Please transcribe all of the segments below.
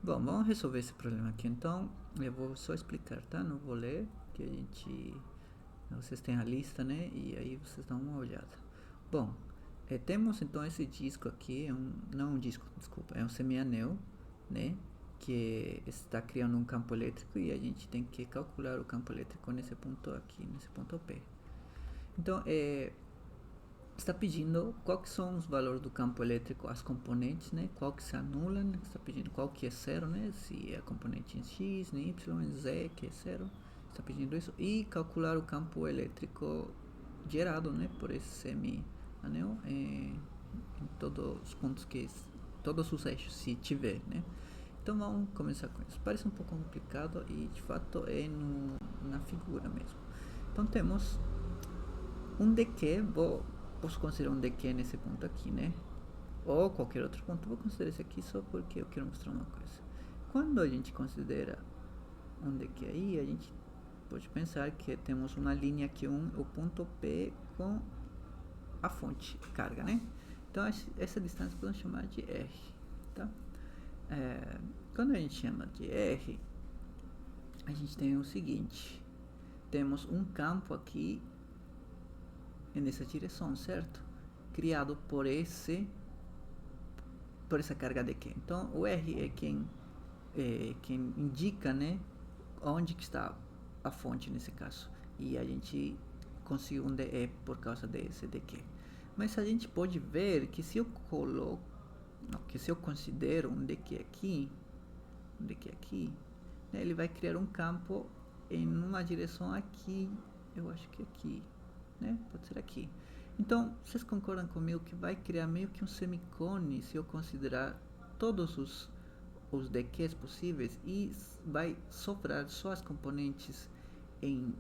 Bom, vamos resolver esse problema aqui. Então, eu vou só explicar, tá? Não vou ler, que a gente... Vocês têm a lista, né? E aí vocês dão uma olhada. Bom, temos então esse disco aqui, não um disco, desculpa, é um semianel, né? Que está criando um campo elétrico e a gente tem que calcular o campo elétrico nesse ponto aqui, nesse ponto P. Então, está pedindo qual que são os valores do campo elétrico, as componentes, né? Qual que se anulam, está pedindo qual que é zero, né? Se é a componente em x, em y, em z, que é zero, está pedindo isso. E calcular o campo elétrico gerado, né? Por esse semi-anel em todos os pontos todos os eixos, se tiver, né? Então vamos começar com isso. Parece um pouco complicado e de fato é na figura mesmo. Então temos um dq, posso considerar um dq nesse ponto aqui, né? Ou qualquer outro ponto, vou considerar esse aqui só porque eu quero mostrar uma coisa. Quando a gente considera um dq aí, a gente pode pensar que temos uma linha aqui, o ponto P com a fonte carga, né? Então essa distância podemos chamar de R, tá? Quando a gente chama de R, a gente tem o seguinte: temos um campo aqui nessa direção, certo? Criado por essa carga de Q. Então o R é quem indica, né, onde que está a fonte nesse caso, e a gente conseguiu um DE por causa desse dq. Mas a gente pode ver que se eu considero um dq aqui, né, ele vai criar um campo em uma direção aqui, eu acho que aqui, né? Pode ser aqui. Então, vocês concordam comigo que vai criar meio que um semicone se eu considerar todos os dqs possíveis e vai sobrar só as componentes em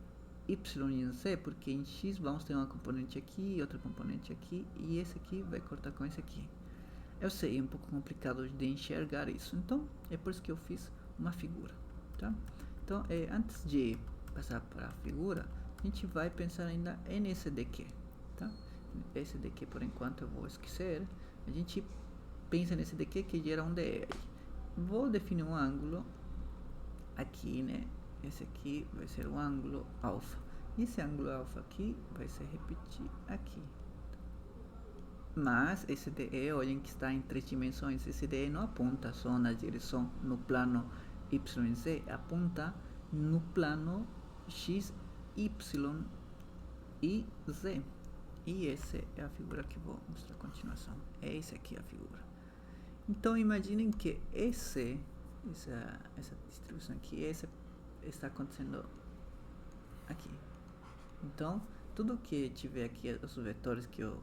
y e em z, porque em x vamos ter uma componente aqui e outra componente aqui, e esse aqui vai cortar com esse aqui. Eu sei, é um pouco complicado de enxergar isso, então é por isso que eu fiz uma figura, tá? Então, antes de passar para a figura, a gente vai pensar ainda nesse dq, tá? Esse dq por enquanto eu vou esquecer. A gente pensa nesse dq que gera um dr. Vou definir um ângulo aqui, né? Esse aqui vai ser o ângulo alfa. E esse ângulo alfa aqui vai se repetir aqui. Mas esse DE, olhem que está em 3 dimensões. Esse DE não aponta só na direção no plano y e z, aponta no plano x, y e z. E essa é a figura que vou mostrar a continuação. Essa aqui é a figura. Então imaginem que essa distribuição aqui, essa está acontecendo aqui. Então tudo que tiver aqui, os vetores que eu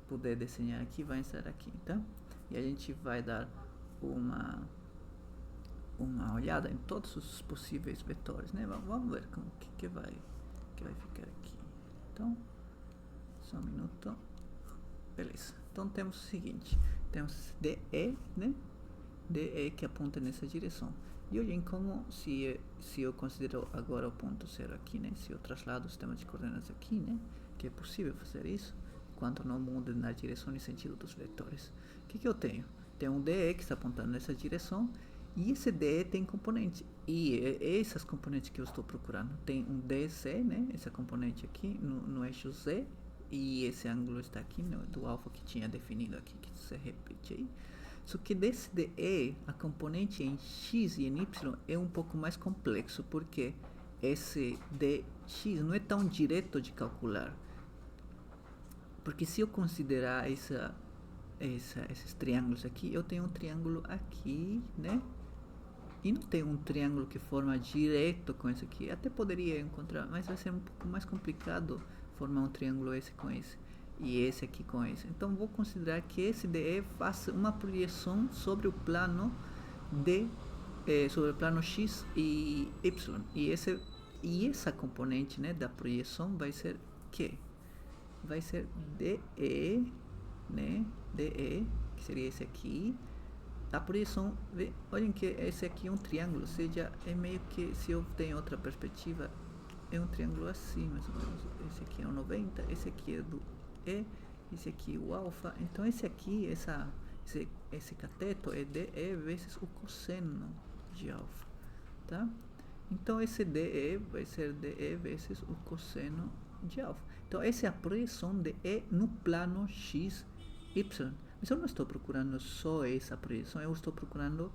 puder desenhar aqui, vai estar aqui, tá? E a gente vai dar uma olhada em todos os possíveis vetores, né? Vamos ver como que vai ficar aqui. Então, só um minuto. Beleza. Então temos o seguinte: temos DE, né? DE que aponta nessa direção. E olhem como, se eu considero agora o ponto zero aqui, né? Se eu traslado o sistema de coordenadas aqui, né? Que é possível fazer isso, enquanto não muda na direção e sentido dos vetores. O que eu tenho? Tem um DE que está apontando nessa direção, e esse DE tem componente. E essas componentes que eu estou procurando, tem um DC, né? Essa componente aqui no eixo Z, e esse ângulo está aqui do alfa que tinha definido aqui, que se repete aí. Só que desse DE, a componente em x e em y é um pouco mais complexo, porque esse dx não é tão direto de calcular. Porque se eu considerar esses triângulos aqui, eu tenho um triângulo aqui, né? E não tem um triângulo que forma direto com esse aqui. Até poderia encontrar, mas vai ser um pouco mais complicado formar um triângulo esse com esse e esse aqui com esse. Então vou considerar que esse DE faça uma projeção sobre o plano sobre o plano x e y. E essa componente, né, da projeção vai ser que vai ser DE, né? DE, que seria esse aqui. A projeção, olhem que esse aqui é um triângulo, ou seja, é meio que, se eu tenho outra perspectiva, é um triângulo assim, mais ou menos. Esse aqui é o 90, esse aqui é do E, esse aqui é o alfa. Então esse aqui, esse cateto é DE vezes o cosseno de alfa, tá? Então esse DE vai ser DE vezes o cosseno de alfa. Então essa é a projeção de E no plano x, y. Mas eu não estou procurando só essa projeção, eu estou procurando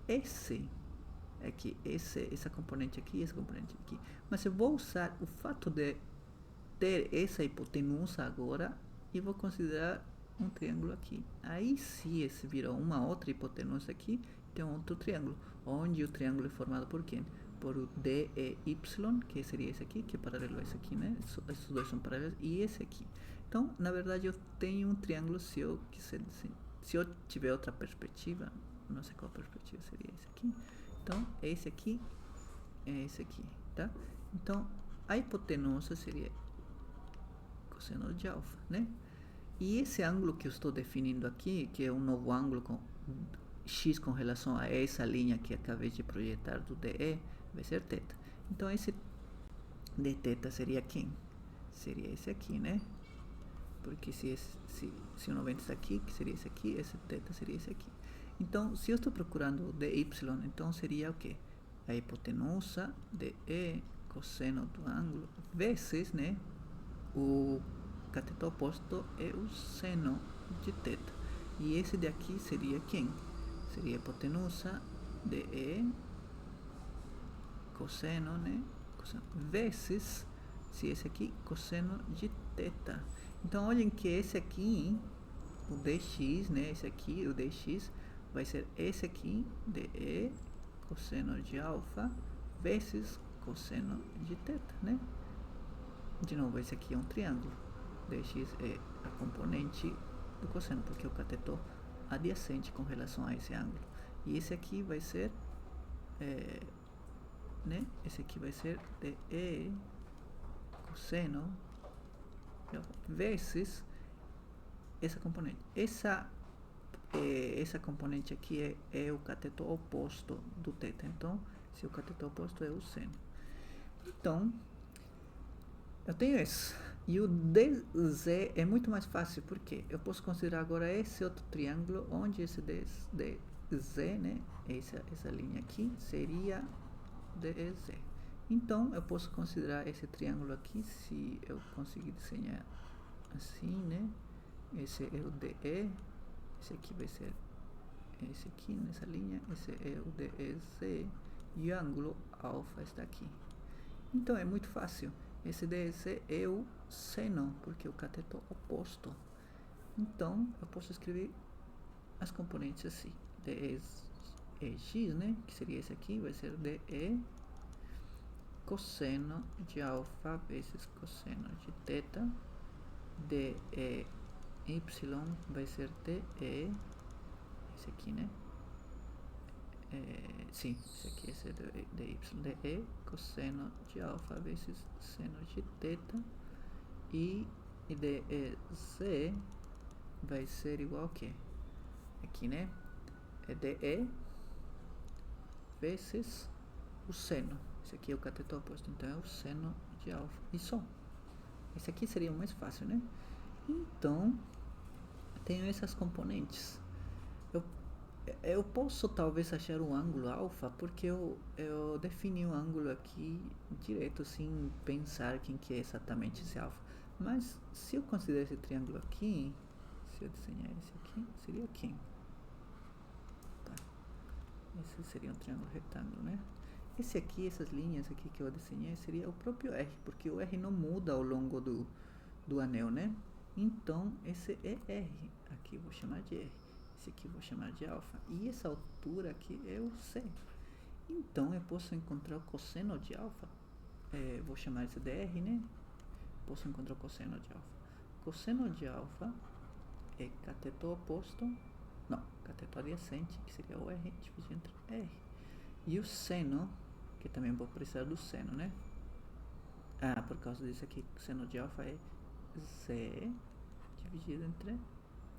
esse aqui, essa componente aqui, essa componente aqui. Mas eu vou usar o fato de ter essa hipotenusa agora e vou considerar um triângulo aqui. Aí sim, esse virou uma outra hipotenusa aqui, tem um outro triângulo, onde o triângulo é formado por quem? Por o DEY, que seria esse aqui, que é paralelo a esse aqui, né? Esses dois são paralelos, e esse aqui. Então, na verdade, eu tenho um triângulo, se eu tiver outra perspectiva, não sei qual perspectiva seria esse aqui. Então, esse aqui é esse aqui, tá? Então, a hipotenusa seria cosseno de alfa, né? E esse ângulo que eu estou definindo aqui, que é um novo ângulo com x com relação a essa linha que acabei de projetar do DE, vai ser θ. Então, esse dθ seria quem? Seria esse aqui, né? Porque se o 90 está aqui, que seria esse aqui, esse θ seria esse aqui. Então, se eu estou procurando o dy, então seria o quê? A hipotenusa de E cosseno do ângulo vezes, né? O cateto oposto é o seno de θ. E esse daqui seria quem? Seria a hipotenusa de E cosseno, né? Cosseno, vezes, se esse aqui, cosseno de θ. Então, olhem que esse aqui, o dx, né? Esse aqui, o dx, vai ser esse aqui, de E cosseno de alfa, vezes cosseno de θ, né? De novo, esse aqui é um triângulo. Dx é a componente do cosseno, porque é o cateto adjacente com relação a esse ângulo. E esse aqui vai ser, né? Esse aqui vai ser de E cosseno vezes essa componente. Essa componente aqui é o cateto oposto do θ. Então, se o cateto oposto é o seno. Então, eu tenho esse. E o DZ é muito mais fácil, porque eu posso considerar agora esse outro triângulo, onde esse DZ, né, essa linha aqui, seria DZ. Então, eu posso considerar esse triângulo aqui, se eu conseguir desenhar assim, né? Esse é o DE, esse aqui vai ser esse aqui, nessa linha, esse é o DEZ, e o ângulo alfa está aqui. Então, é muito fácil. Esse DEZ é o seno, porque é o cateto oposto. Então, eu posso escrever as componentes assim. DEX, né? Que seria esse aqui, vai ser DE cosseno de alfa vezes cosseno de θ. DEY vai ser DE, esse aqui, né? Sim, esse aqui, esse é DY, DE cosseno de alfa vezes seno de θ, e DEZ vai ser igual a quê? Aqui, né? É DE vezes o seno. Esse aqui é o cateto oposto, então é o seno de alfa. E só. Esse aqui seria o mais fácil, né? Então, tenho essas componentes. Eu posso talvez achar um ângulo alfa, porque eu defini um ângulo aqui direto, sem pensar quem que é exatamente esse alfa. Mas, se eu considerar esse triângulo aqui, se eu desenhar esse aqui, seria quem? Tá. Esse seria um triângulo retângulo, né? Esse aqui, essas linhas aqui que eu desenhei, seria o próprio R, porque o R não muda ao longo do anel, né? Então, esse é R. Aqui eu vou chamar de R. Esse aqui eu vou chamar de alfa. E essa altura aqui é o C. Então, eu posso encontrar o cosseno de alfa. Vou chamar esse de R, né? Posso encontrar o cosseno de alfa. Cosseno de alfa é cateto oposto. Não, cateto adjacente, que seria o R, dividido entre R. E o seno, que também vou precisar do seno, né? Ah, por causa disso aqui, o seno de alfa é Z dividido entre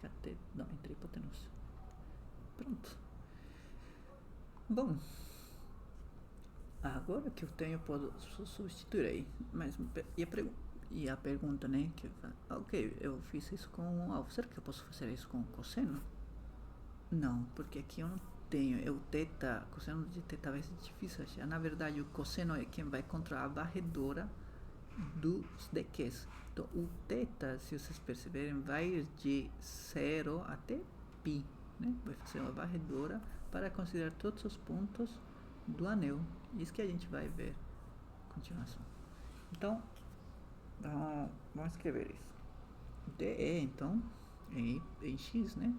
cateto, não, entre hipotenusa. Pronto. Bom, agora que eu tenho, eu posso substituir aí. Mas e a pergunta, né? Ok, eu fiz isso com alfa. Será que eu posso fazer isso com cosseno? Não, porque aqui eu tenho é o θ, cosseno de θ vai ser difícil achar. Na verdade, o cosseno é quem vai contra a varredora dos dqs. Então, o θ, se vocês perceberem, vai ir de 0 até π, né? Vai fazer uma varredora para considerar todos os pontos do anel. Isso que a gente vai ver a continuação. Então, vamos escrever isso. DE, então, em x, né?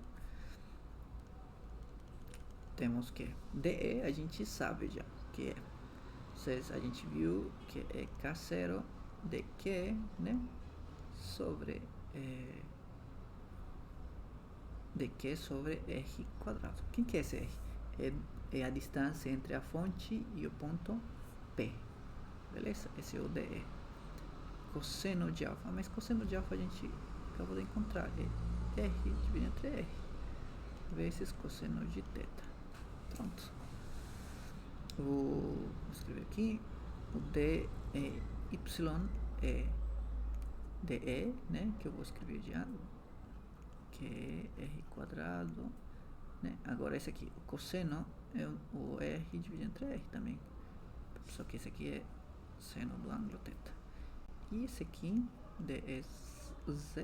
Temos que DE, a gente sabe já que é. A gente viu que é K0 dq, né? Sobre dq sobre r quadrado. Quem que é esse r? É a distância entre a fonte e o ponto P. Beleza? Esse é o DE. Cosseno de alfa. Mas cosseno de alfa a gente acabou de encontrar. É r dividido entre r vezes cosseno de θ. Pronto. Vou escrever aqui. O d é y é DE, né? Que eu vou escrever já. Que é r quadrado, né? Agora esse aqui, o cosseno é o r dividido entre r também. Só que esse aqui é seno do ângulo θ. E esse aqui, DZ,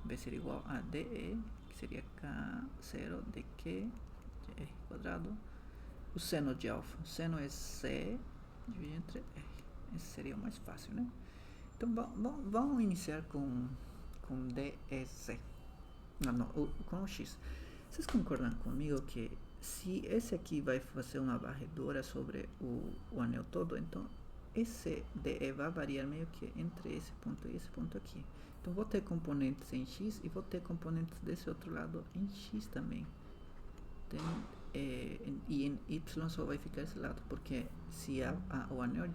vai ser igual a DE, que seria K0 dq de r quadrado. O seno de alfa, o seno é C dividido entre r. Esse seria o mais fácil, né? Então vamos iniciar com DEZ. Não, com o x. Vocês concordam comigo que se esse aqui vai fazer uma varredora sobre o anel todo, então esse DE vai variar meio que entre esse ponto e esse ponto aqui. Então vou ter componentes em x e vou ter componentes desse outro lado em x também. E em y só vai ficar esse lado, porque se o anel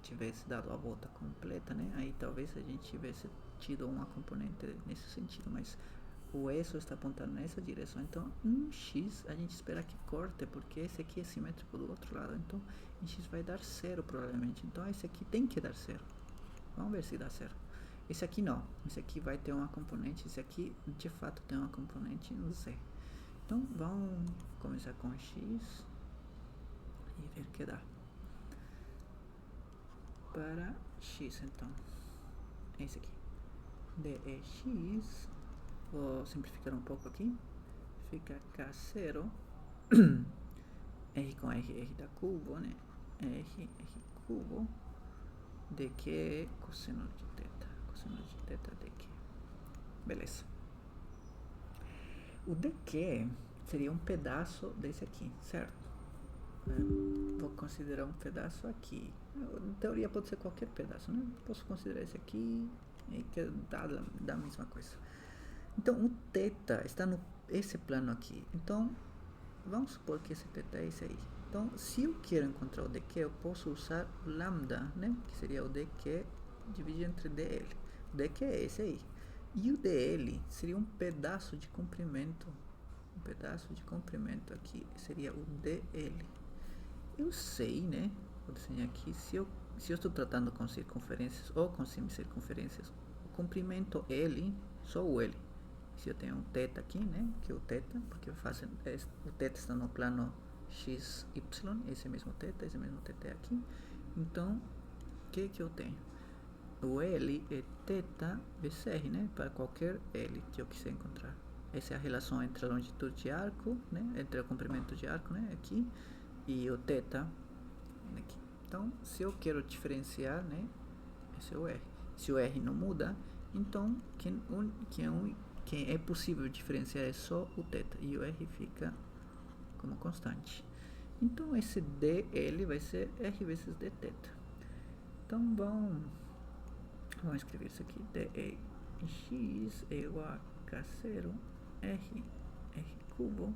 tivesse dado a volta completa, né, aí talvez a gente tivesse tido uma componente nesse sentido, mas o E só está apontando nessa direção. Então em x a gente espera que corte, porque esse aqui é simétrico do outro lado, então em x vai dar 0 provavelmente. Então esse aqui tem que dar 0. Vamos ver se dá 0. Esse aqui não, esse aqui vai ter uma componente, esse aqui de fato tem uma componente no z. Então vamos começar com x e ver o que dá. Para x, então, esse aqui, dx, vou simplificar um pouco aqui, fica K0, r com r dá cubo, né, r cubo, dq cosseno de θ dq, beleza. O dq seria um pedaço desse aqui, certo? Vou considerar um pedaço aqui. Em teoria pode ser qualquer pedaço, né? Posso considerar esse aqui e que dá a mesma coisa. Então o θ está esse plano aqui. Então vamos supor que esse θ é esse aí. Então se eu quero encontrar o dq, eu posso usar o lambda, né? Que seria o dq dividido entre dl. O dq é esse aí. E o dl seria um pedaço de comprimento. Um pedaço de comprimento aqui seria o dl. Eu sei, né? Vou desenhar aqui. Se eu estou tratando com circunferências ou com semicircunferências, o comprimento L, só o L. Se eu tenho um θ aqui, né? Que é o θ, porque o θ está no plano x, y, esse mesmo θ aqui. Então, o que eu tenho? O L é θ vezes R, né? Para qualquer L que eu quiser encontrar. Essa é a relação entre a longitude de arco, né? Entre o comprimento de arco, né? Aqui. E o θ aqui. Então, se eu quero diferenciar, né, esse é o R. Se o R não muda, então quem é possível diferenciar é só o θ e o R fica como constante. Então esse dl vai ser R vezes dθ. Então vamos escrever isso aqui. dx é igual a K0 R cubo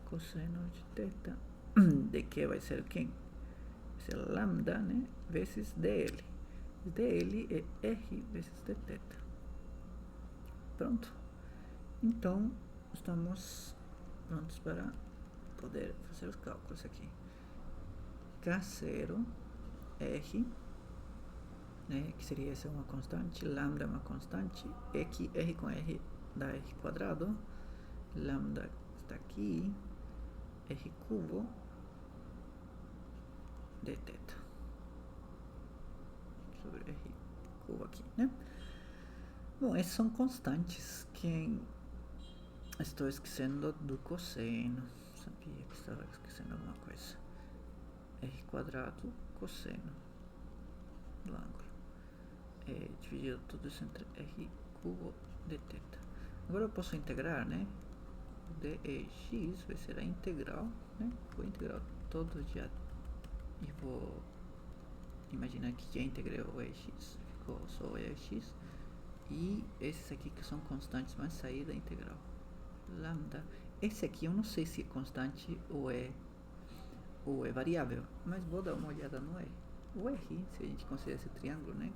cosseno de θ. dq vai ser quem? Vai ser lambda, né? Vezes dl. dl é r vezes dθ. Pronto. Então, estamos prontos para poder fazer os cálculos aqui. K0, r, né? Que seria essa uma constante. Lambda é uma constante. Aqui, r com r dá r quadrado. Lambda está aqui. r cubo de θ sobre r cubo aqui, né? Bom, essas são constantes que estou esquecendo do cosseno. Sabia que estava esquecendo alguma coisa. R quadrado cosseno do ângulo. Dividido tudo isso entre r cubo de θ. Agora eu posso integrar, né? dx vai ser a integral, né? Vou integrar todo já e vou imaginar que já integrei o ex, ficou só o ex. E esses aqui que são constantes vão sair da integral. Lambda. Esse aqui eu não sei se é constante ou é variável, mas vou dar uma olhada no R. O R, se a gente considerar esse triângulo, né?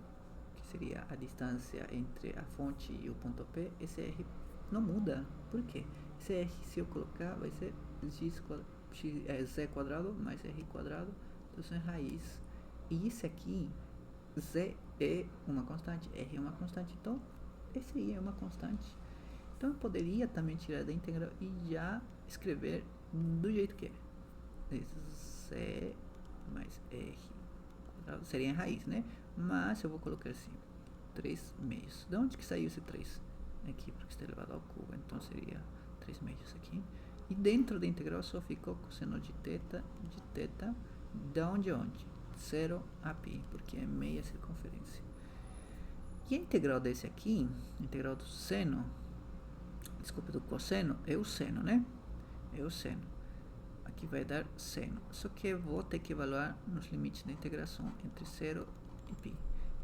Que seria a distância entre a fonte e o ponto P, esse R não muda. Por quê? Esse R, se eu colocar, vai ser z quadrado mais r quadrado, então é raiz. E esse aqui, z é uma constante, r é uma constante, então esse aí é uma constante. Então eu poderia também tirar da integral e já escrever do jeito que é. Z mais r quadrado seria a raiz, né? Mas eu vou colocar assim, 3 meios. De onde que saiu esse 3? Aqui, porque está elevado ao cubo, então seria 3 meios aqui. E dentro da integral só ficou cosseno de θ, de onde a onde? 0 a π, porque é meia circunferência. E a integral desse aqui, a integral do seno, desculpa, do cosseno, é o seno, né? É o seno. Aqui vai dar seno. Só que eu vou ter que evaluar nos limites da integração entre 0 e π.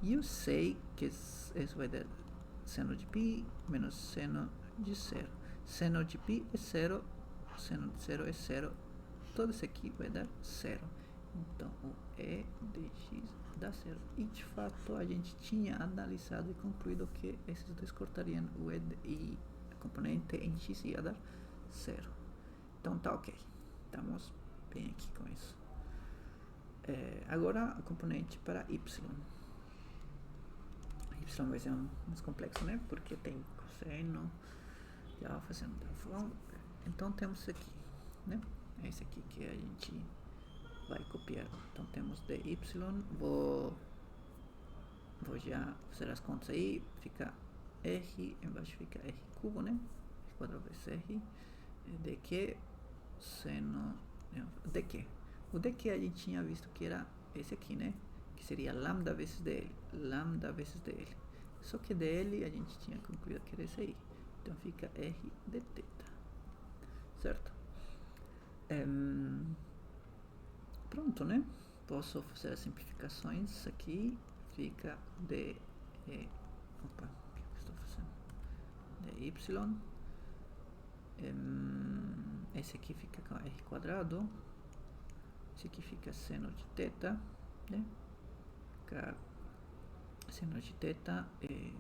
E eu sei que isso vai dar seno de π menos seno de 0. Seno de π é 0, seno de 0 é 0. Todo isso aqui vai dar 0. Então, o E de x dá 0. E, de fato, a gente tinha analisado e concluído que esses dois cortariam o E e a componente em x ia dar 0. Então, tá ok. Estamos bem aqui com isso. Agora, a componente para y. Y vai ser mais complexo, né? Porque tem cosseno de alfa, seno de alfa. Então, temos isso aqui, né? É esse aqui que a gente vai copiar. Então temos dy, vou já fazer as contas aí, fica r, embaixo fica r cubo, né? R quadrado vezes r, dq, seno, dq. O dq a gente tinha visto que era esse aqui, né? Que seria lambda vezes dl, Só que dl a gente tinha concluído que era esse aí. Então fica r de θ, certo? Pronto, né? Posso fazer as simplificações aqui. Fica de... opa, o que eu estou fazendo? De y. Esse aqui fica com r quadrado. Esse aqui fica seno de θ, né? Fica seno de θ é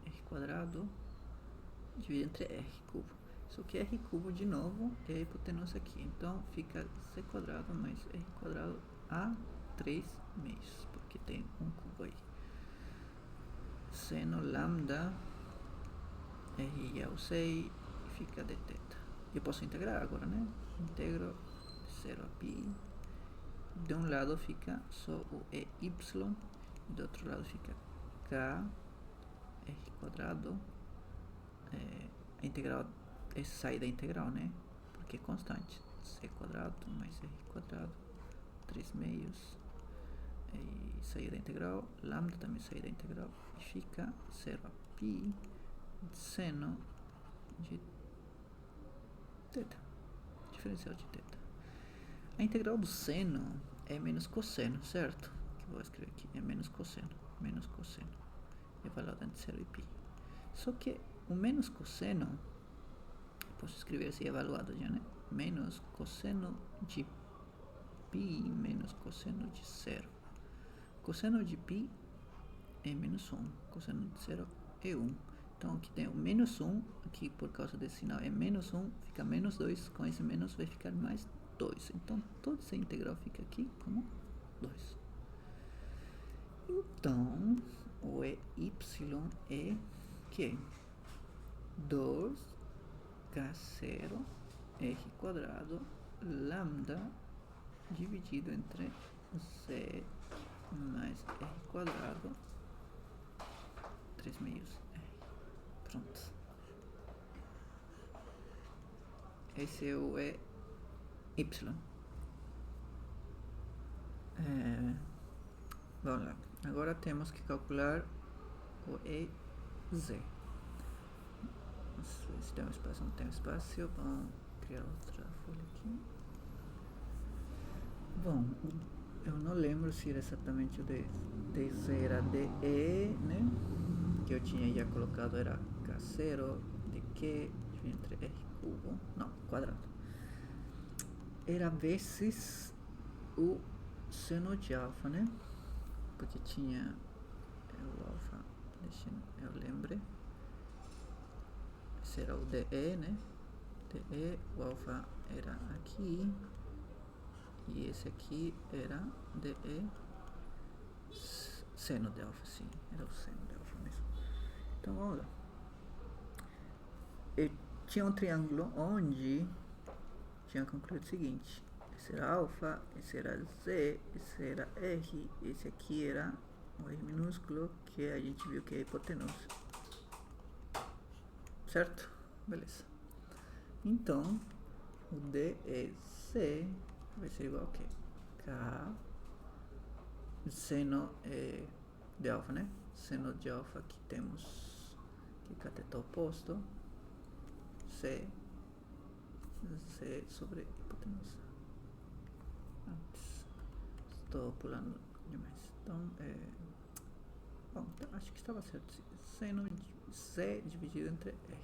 r quadrado dividido entre r cubo. Só que r cubo de novo é a hipotenusa aqui, então fica c quadrado mais r quadrado a 3 meios, porque tem um cubo aí. Seno lambda, r eu sei, fica de θ. Eu posso integrar agora, né? Integro 0 a π. De um lado fica só o EY, e do outro lado fica k, r quadrado. A integral é sair da integral, né? Porque é constante. C quadrado mais R quadrado, 3 meios. E sair da integral. Lambda também sair da integral. E fica 0 a π seno de θ. Diferencial de θ. A integral do seno é menos cosseno, certo? Que vou escrever aqui. É menos cosseno. Menos cosseno. Evaluado entre 0 e π. Só que o menos cosseno, posso escrever assim evaluado já, né? Menos cosseno de π menos cosseno de 0. Cosseno de π é menos 1. Cosseno de 0 é 1. Então aqui tem o menos 1, aqui por causa desse sinal é menos 1, fica menos 2. Com esse menos vai ficar mais 2. Então toda essa integral fica aqui como 2. Então o EY é que 2k0 r quadrado lambda dividido entre z mais r quadrado 3 meios r. Pronto. Esse é o y. Vamos lá. Agora temos que calcular o EZ. Se tem um espaço, não tem um espaço. Vamos criar outra folha aqui. Bom, eu não lembro se era exatamente o DZ era DE, né? Que eu tinha já colocado era K0, DQ, entre R cubo, não, quadrado. Era vezes o seno de alfa, né? Porque tinha o alfa, deixa eu lembre. Esse era o DE, né? DE, o alfa era aqui. E esse aqui era DE seno de alfa, sim. Era o seno de alfa mesmo. Então vamos lá. Eu tinha um triângulo onde tinha concluído o seguinte. Esse era alfa, esse era Z, esse era R, esse aqui era o R minúsculo, que a gente viu que é a hipotenusa. Certo? Beleza. Então, o DEC vai ser igual a quê? K seno de alfa, né? Seno de alfa aqui temos que cateto oposto, C sobre hipotenusa. Estou pulando demais. Então, bom, então, acho que estava certo. Seno de C dividido entre R.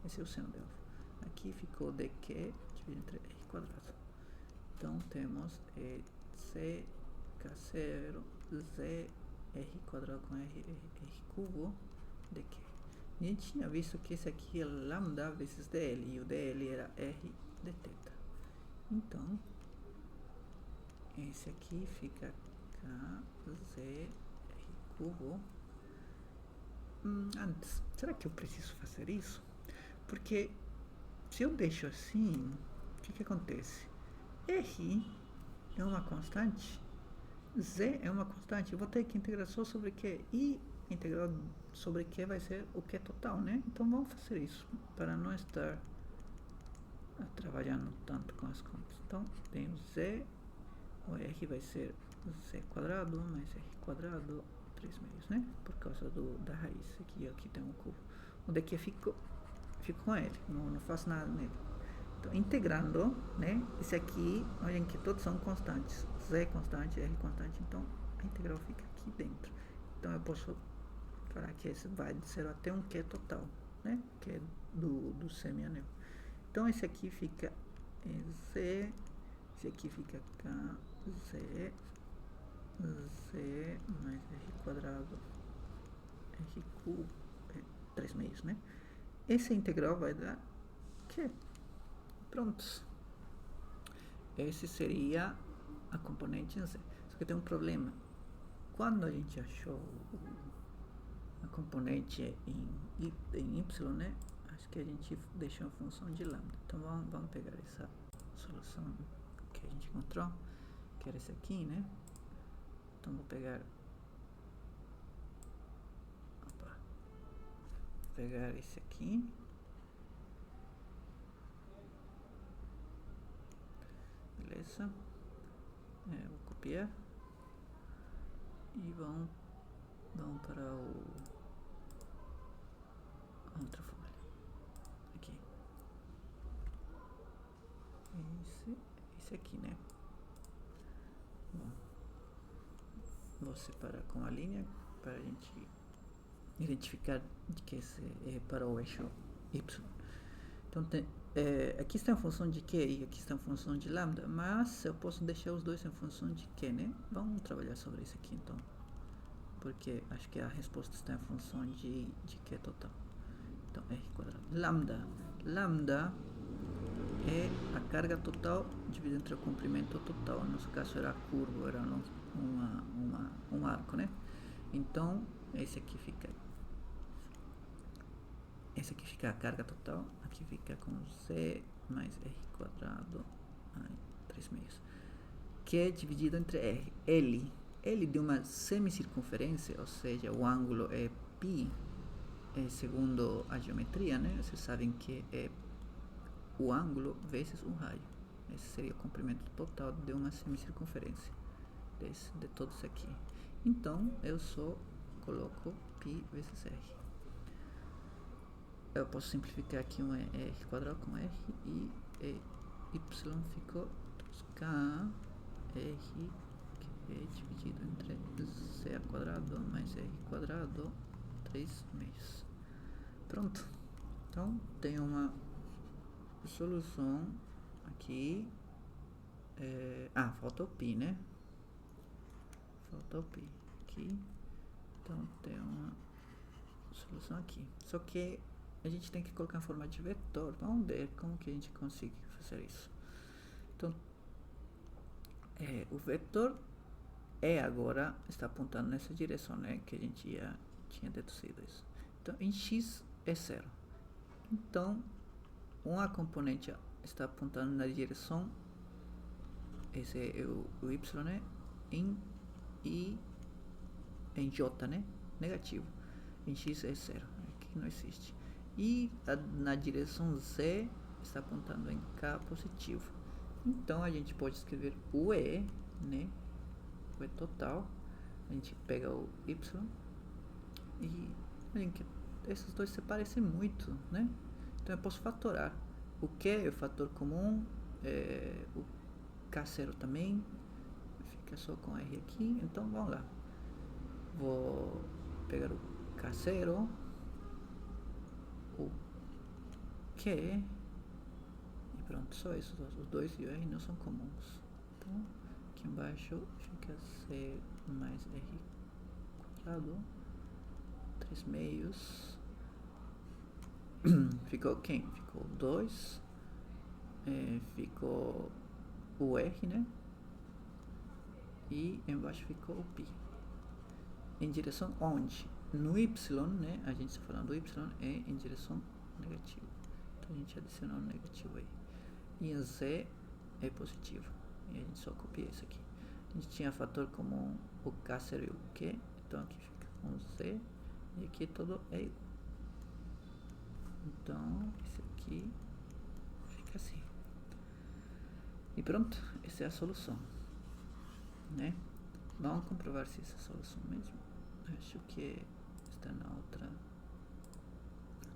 Esse é o seno de alfa. Aqui ficou DQ dividido entre R quadrado. Então, temos C K0 Z R quadrado com R cubo DQ. A gente tinha visto que esse aqui é lambda vezes DL. E o DL era R de θ. Então, esse aqui fica KZR cubo. Antes, será que eu preciso fazer isso? Porque se eu deixo assim, o que acontece? R é uma constante, Z é uma constante, eu vou ter que integrar só sobre Q, e integral sobre Q vai ser o Q total, né? Então vamos fazer isso, para não estar trabalhando tanto com as contas. Então, tem o Z, o R vai ser Z quadrado mais R quadrado 3 meios, né? Por causa da raiz. Aqui tem um cubo. O daqui fico com ele, não faço nada nele. Então, integrando, né? Esse aqui, olhem que todos são constantes. Z é constante, R é constante. Então, a integral fica aqui dentro. Então, eu posso falar que esse vai de 0 até um Q total, né? Que é do semianel. Então, esse aqui fica Z, esse aqui fica K, Z mais R quadrado, R cubo, 3 meios, né? Essa integral vai dar Q. Prontos. Esse seria a componente em Z. Só que tem um problema. Quando a gente achou a componente em Y, né? Acho que a gente deixou a função de lambda. Então vamos pegar essa solução que a gente encontrou, que era esse aqui, né? Então vou pegar esse aqui, beleza? Vou copiar e vamos para a outra folha aqui, esse aqui, né? Bom, vou separar com a linha para a gente identificar que esse é para o eixo Y. Então, aqui está a função de Q e aqui está a função de lambda, mas eu posso deixar os dois em função de Q, né? Vamos trabalhar sobre isso aqui, então. Porque acho que a resposta está em função de Q total. Então, R quadrado. Lambda é a carga total dividida entre o comprimento total. No nosso caso era curvo, era um arco, né? Então, esse aqui fica a carga total. Aqui fica com Z mais R quadrado 3 meios, que é dividido entre R. L de uma semicircunferência, ou seja, o ângulo é π, segundo a geometria, né? Vocês sabem que é o ângulo vezes um raio. Esse seria o comprimento total de uma semicircunferência, de todos aqui. Então, eu só coloco π vezes R. Eu posso simplificar aqui um R quadrado com R e Y ficou K R, que é dividido entre C ao quadrado mais R quadrado, 3 meios. Pronto. Então, tem uma solução aqui. Falta o π, né? Falta o π aqui. Então, tem uma solução aqui. Só que a gente tem que colocar em forma de vetor. Vamos ver como que a gente consegue fazer isso. Então, o vetor agora está apontando nessa direção, né? Que a gente já tinha deduzido isso. Então, em x é 0. Então, uma componente está apontando na direção, esse é o y, né? Em j, né? Negativo. Em x é 0. Aqui não existe. E na direção z está apontando em k positivo. Então a gente pode escrever o E, né? O E total. A gente pega o y e esses dois se parecem muito, né? Então eu posso fatorar. O Q é o fator comum, o K0 também, fica só com R aqui. Então vamos lá. Vou pegar o K0, o Q, e pronto, só esses os dois e o R não são comuns. Então aqui embaixo fica C mais R quadrado, 3 meios. Ficou quem? Ficou 2, ficou o R, né? E embaixo ficou o π. Em direção onde? No Y, né? A gente está falando do Y é em direção negativa. Então a gente adiciona um negativo aí. E em Z é positivo. E a gente só copia isso aqui. A gente tinha fator comum o K0 e o Q. Então aqui fica um Z. E aqui todo é igual. Então esse aqui fica assim. E pronto, essa é a solução, né? Vamos comprovar se essa é a solução mesmo. Acho que está na outra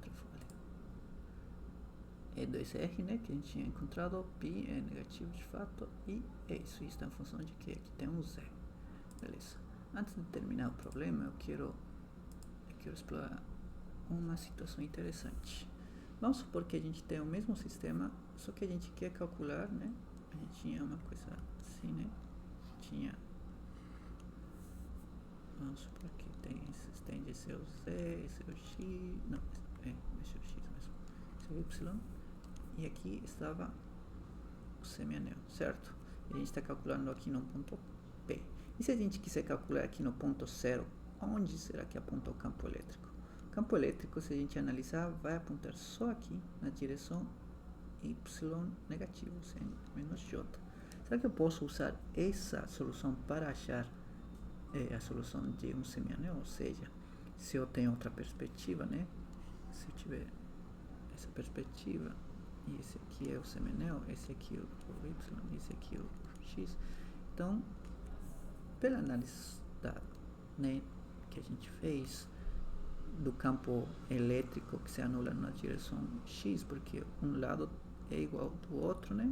folha. É 2R, né? Que a gente tinha encontrado. O π é negativo de fato. E é isso. Isso está em função de que aqui tem um Z. Beleza. Antes de terminar o problema, eu quero explorar uma situação interessante. Vamos supor que a gente tem o mesmo sistema, só que a gente quer calcular, né? A gente tinha uma coisa assim, né? Vamos supor que tem de ser o Z, esse é o X, não, esse é o X mesmo, esse é o Y, e aqui estava o semianel, certo? E a gente está calculando aqui no ponto P. E se a gente quiser calcular aqui no ponto 0, onde será que aponta o campo elétrico? O campo elétrico, se a gente analisar, vai apontar só aqui, na direção Y negativo, menos J. Será que eu posso usar essa solução para achar a solução de um semianel? Ou seja, se eu tenho outra perspectiva, né? Se eu tiver essa perspectiva, e esse aqui é o semianel, esse aqui é o Y, esse aqui é o X. Então, pela análise né, que a gente fez do campo elétrico que se anula na direção X, porque um lado é igual do outro, né?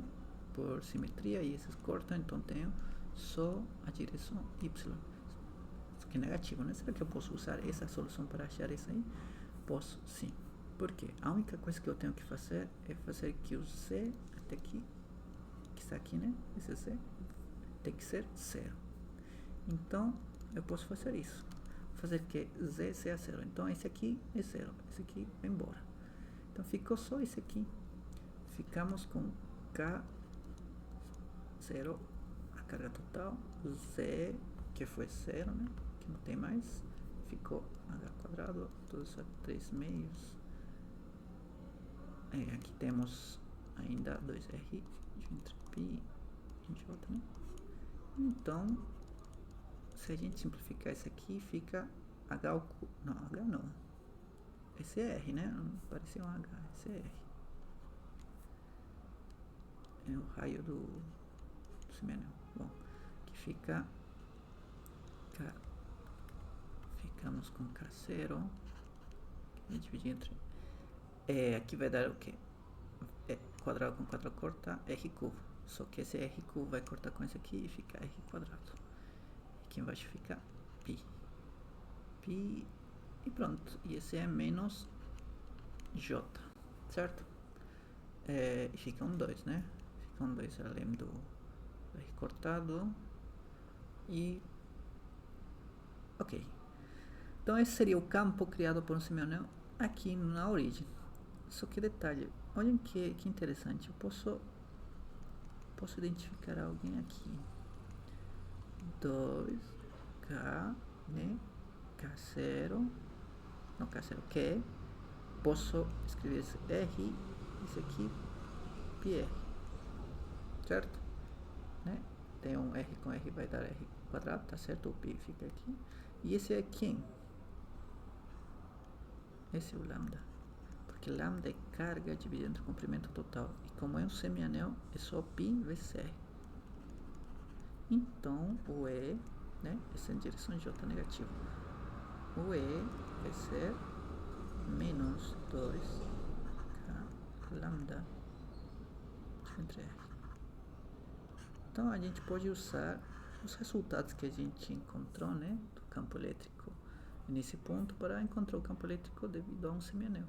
Por simetria, e esses cortam, então tenho só a direção Y. Isso aqui é negativo, né? Será que eu posso usar essa solução para achar isso aí? Posso, sim. Por quê? A única coisa que eu tenho que fazer é fazer que o Z até aqui, que está aqui, né? Esse Z tem que ser 0. Então, eu posso fazer isso. Fazer que Z seja 0. Então, esse aqui é 0. Esse aqui vai embora. Então, ficou só esse aqui. Ficamos com K0, a carga total. Z, que foi 0, né? Que não tem mais. Ficou H quadrado, tudo isso a 3 meios. Aqui temos ainda 2R entre π J, né? Então, se a gente simplificar isso aqui, fica H ao cubo. Não, H não. Esse é R, né? Não parecia um H, esse é R. É o raio do semianel. Bom, que fica K. Ficamos com K0. E dividir entre... aqui vai dar o quê? Quadrado com quadrado corta R cubo. Só que esse R cubo vai cortar com esse aqui e fica R quadrado. Aqui embaixo fica π. Π e pronto. E esse é menos J, certo? E fica um 2, né? Fica um 2 além do R cortado. E... ok. Então esse seria o campo criado por um semianel aqui na origem. Só que detalhe, olhem que interessante. Eu posso identificar alguém aqui. 2K, né? K0. Não, K0 que posso escrever esse R, esse aqui, PR. Certo? Né? Tem um R com R, vai dar R quadrado, tá certo? O P fica aqui. E esse é quem? Esse é o lambda. Porque lambda é carga dividida entre o comprimento total. E como é um semianel, é só π vezes R. Então, o E, né? Essa é em direção J negativo. O E vai ser menos 2K lambda entre R. Então, a gente pode usar os resultados que a gente encontrou, né? Do campo elétrico nesse ponto para encontrar o campo elétrico devido a um semianel.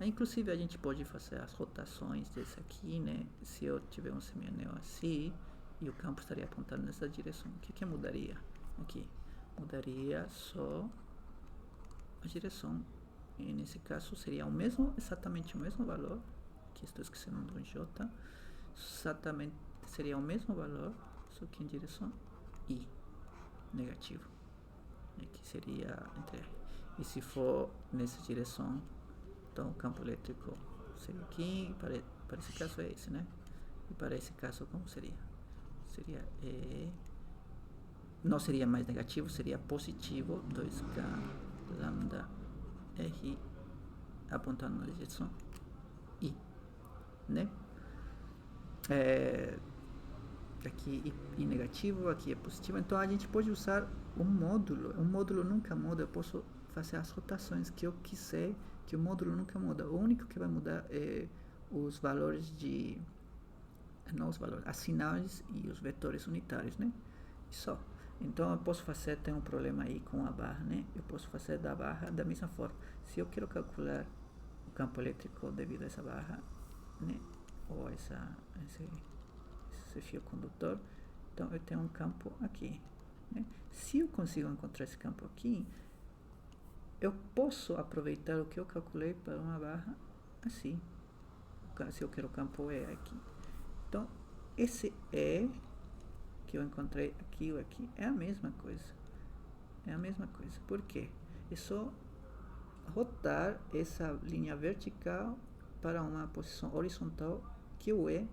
Inclusive a gente pode fazer as rotações desse aqui, né? Se eu tiver um semianel assim e o campo estaria apontando nessa direção, o que mudaria aqui? Mudaria só a direção. E nesse caso seria o mesmo, exatamente o mesmo valor. Aqui estou esquecendo do J. Exatamente seria o mesmo valor, só que em direção I, negativo. Aqui seria entre R. E se for nessa direção, então o campo elétrico seria aqui, para esse caso é esse, né? E para esse caso como seria? Seria não seria mais negativo, seria positivo, 2K lambda R apontando na direção I, né? Aqui I negativo, aqui é positivo, então a gente pode usar um módulo nunca muda, eu posso fazer as rotações que eu quiser, que o módulo nunca muda. O único que vai mudar é os valores não os valores, as sinais e os vetores unitários, né? Só. Então eu posso fazer, tem um problema aí com a barra, né? Eu posso fazer da barra da mesma forma. Se eu quero calcular o campo elétrico devido a essa barra, né? Ou esse fio condutor, então eu tenho um campo aqui, né? Se eu consigo encontrar esse campo aqui, eu posso aproveitar o que eu calculei para uma barra assim. Se eu quero o campo E aqui, então esse E que eu encontrei aqui ou aqui é a mesma coisa. É a mesma coisa. Por quê? É só rotar essa linha vertical para uma posição horizontal que o E,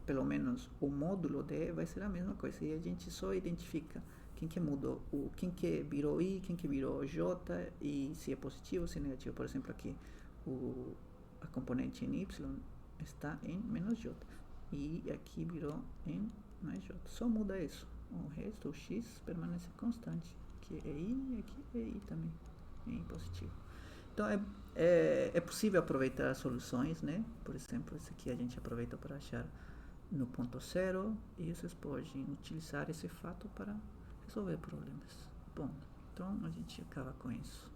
pelo menos o módulo de E, vai ser a mesma coisa. E a gente só identifica quem que mudou, quem que virou I, quem que virou J, e se é positivo ou se é negativo. Por exemplo, aqui a componente em Y está em menos J. E aqui virou em mais J. Só muda isso. O resto, o X, permanece constante. Aqui é I e aqui é I também, em positivo. Então é possível aproveitar as soluções, né? Por exemplo, esse aqui a gente aproveita para achar no ponto zero, e vocês podem utilizar esse fato para resolver problemas. Bom, então a gente acaba com isso.